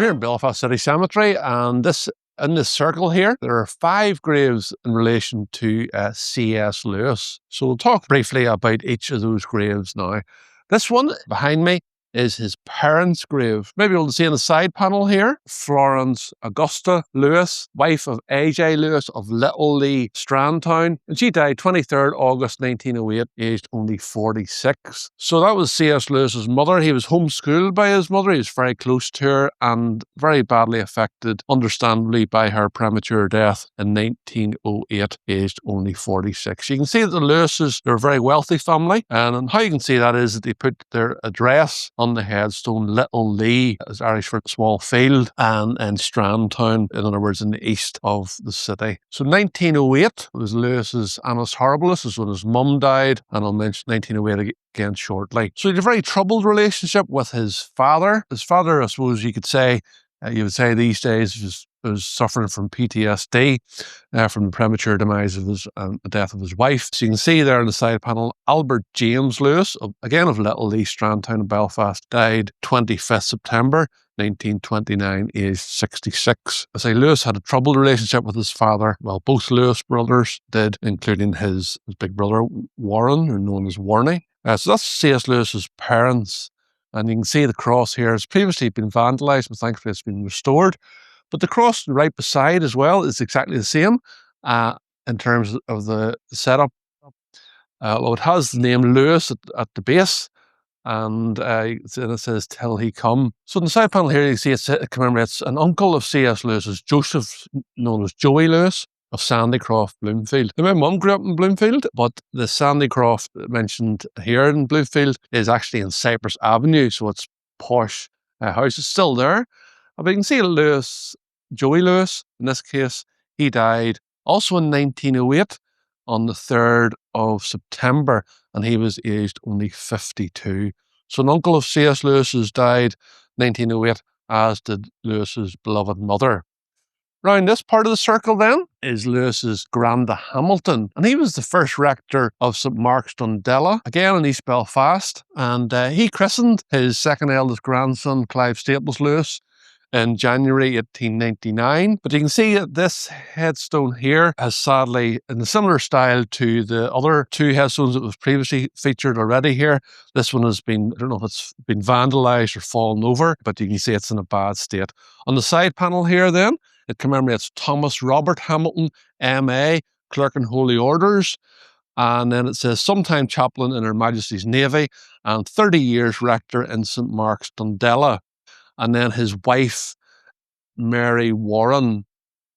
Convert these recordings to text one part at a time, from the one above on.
We're here in Belfast City Cemetery, and in this circle here, there are 5 graves in relation to C.S. Lewis. So we'll talk briefly about each of those graves now. This one behind me is his parents' grave. Maybe you'll see in the side panel here, Florence Augusta Lewis, wife of A.J. Lewis of Little Lee, Strandtown. And she died 23rd August 1908, aged only 46. So that was C.S. Lewis's mother. He was homeschooled by his mother. He was very close to her and very badly affected, understandably, by her premature death in 1908, aged only 46. You can see that the Lewises, they're a very wealthy family. And how you can see that is that they put their address on the headstone. Little Lee is Irish for small field, and in Strandtown, in other words, in the east of the city. So 1908 was Lewis's annus horribilis, is when his mum died, and I'll mention 1908 again shortly. So he had a very troubled relationship with his father. His father, I suppose you would say these days, was suffering from PTSD from the premature demise of the death of his wife. So you can see there in the side panel, Albert James Lewis, again of Little Lee, Strandtown in Belfast, died 25th September 1929, aged 66. I say Lewis had a troubled relationship with his father. Well, both Lewis brothers did, including his big brother Warren, or known as Warnie. So that's C.S. Lewis's parents. And you can see the cross here has previously been vandalised, but thankfully it's been restored. But the cross right beside as well is exactly the same in terms of the setup. It has the name Lewis at the base, and it says "Till He Come." So in the side panel here, you see it commemorates an uncle of C.S. Lewis's, Joseph, known as Joey Lewis, of Sandycroft, Bloomfield. Now, my mum grew up in Bloomfield, but the Sandycroft mentioned here in Bloomfield is actually in Cypress Avenue, so it's posh house. It's still there. But you can see Lewis, Joey Lewis, in this case, he died also in 1908 on the 3rd of September, and he was aged only 52. So an uncle of C.S. Lewis's died 1908, as did Lewis's beloved mother. Round this part of the circle then is Lewis's granda Hamilton, and he was the first rector of St Mark's Dundela, again in East Belfast, and he christened his second eldest grandson, Clive Staples Lewis, in January 1899. But you can see that this headstone here has sadly, in a similar style to the other 2 headstones that was previously featured already here, this one has been, I don't know if it's been vandalised or fallen over, but you can see it's in a bad state. On the side panel here then, it commemorates Thomas Robert Hamilton, M.A., Clerk in Holy Orders, and then it says sometime chaplain in Her Majesty's Navy and 30 years rector in St Mark's Dundela. And then his wife, Mary Warren.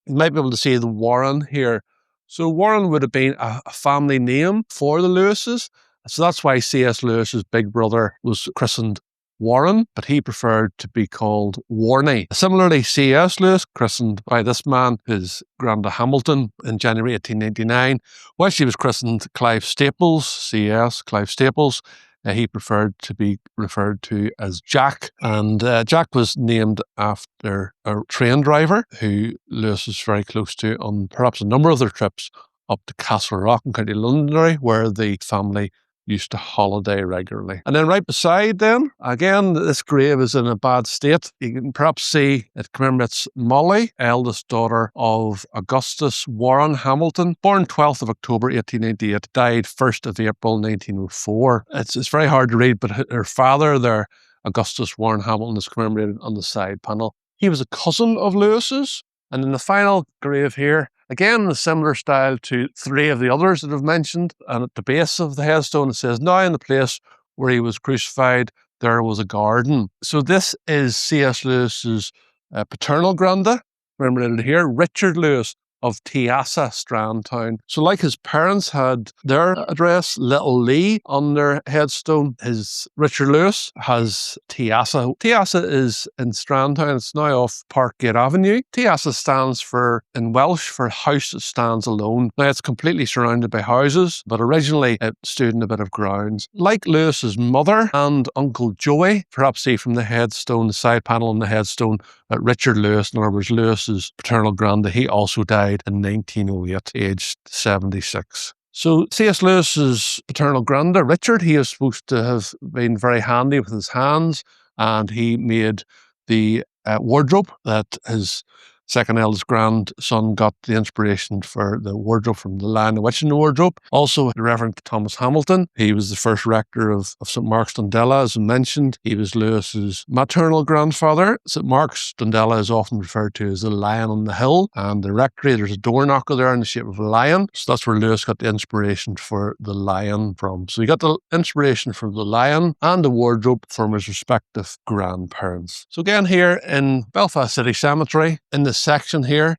You might be able to see the Warren here. So Warren would have been a family name for the Lewises. So that's why C.S. Lewis's big brother was christened Warren, but he preferred to be called Warnie. Similarly, C.S. Lewis, christened by this man, his granda Hamilton, in January 1899. While she was christened Clive Staples, C.S. Clive Staples, he preferred to be referred to as Jack. And Jack was named after a train driver who Lewis was very close to on perhaps a number of their trips up to Castle Rock in County Londonderry, where the family used to holiday regularly. And then right beside then, again, this grave is in a bad state. You can perhaps see it commemorates Molly, eldest daughter of Augustus Warren Hamilton, born 12th of October 1898, died 1st of April 1904. It's very hard to read, but her father there, Augustus Warren Hamilton, is commemorated on the side panel. He was a cousin of Lewis's. And in the final grave here, again in a similar style to 3 of the others that I've mentioned, and at the base of the headstone it says, now in the place where he was crucified, there was a garden. So this is C.S. Lewis's paternal granda, commemorated here, Richard Lewis of Tiasa, Strandtown. So like his parents had their address, Little Lee, on their headstone, his Richard Lewis has Tiasa. Tiasa is in Strandtown. It's now off Parkgate Avenue. Tiasa stands for, in Welsh, for house that stands alone. Now it's completely surrounded by houses, but originally it stood in a bit of grounds. Like Lewis's mother and Uncle Joey, perhaps see from the headstone, the side panel on the headstone, Richard Lewis, in other words, Lewis's paternal granda, he also died in 1908, aged 76. So C.S. Lewis's paternal granda, Richard, he is supposed to have been very handy with his hands, and he made the wardrobe that his second eldest grandson got the inspiration for the wardrobe from The Lion, the Witch and the Wardrobe. Also, the Reverend Thomas Hamilton. He was the first rector of St. Mark's Dundela, as I mentioned. He was Lewis's maternal grandfather. St. Mark's Dundela is often referred to as the Lion on the Hill, and the rectory, there's a door knocker there in the shape of a lion. So that's where Lewis got the inspiration for the lion from. So he got the inspiration from the lion and the wardrobe from his respective grandparents. So again, here in Belfast City Cemetery, in this section here,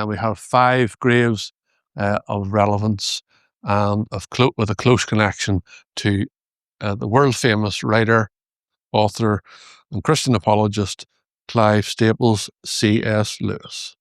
we have 5 graves of relevance and with a close connection to the world-famous writer, author, and Christian apologist Clive Staples, C.S. Lewis.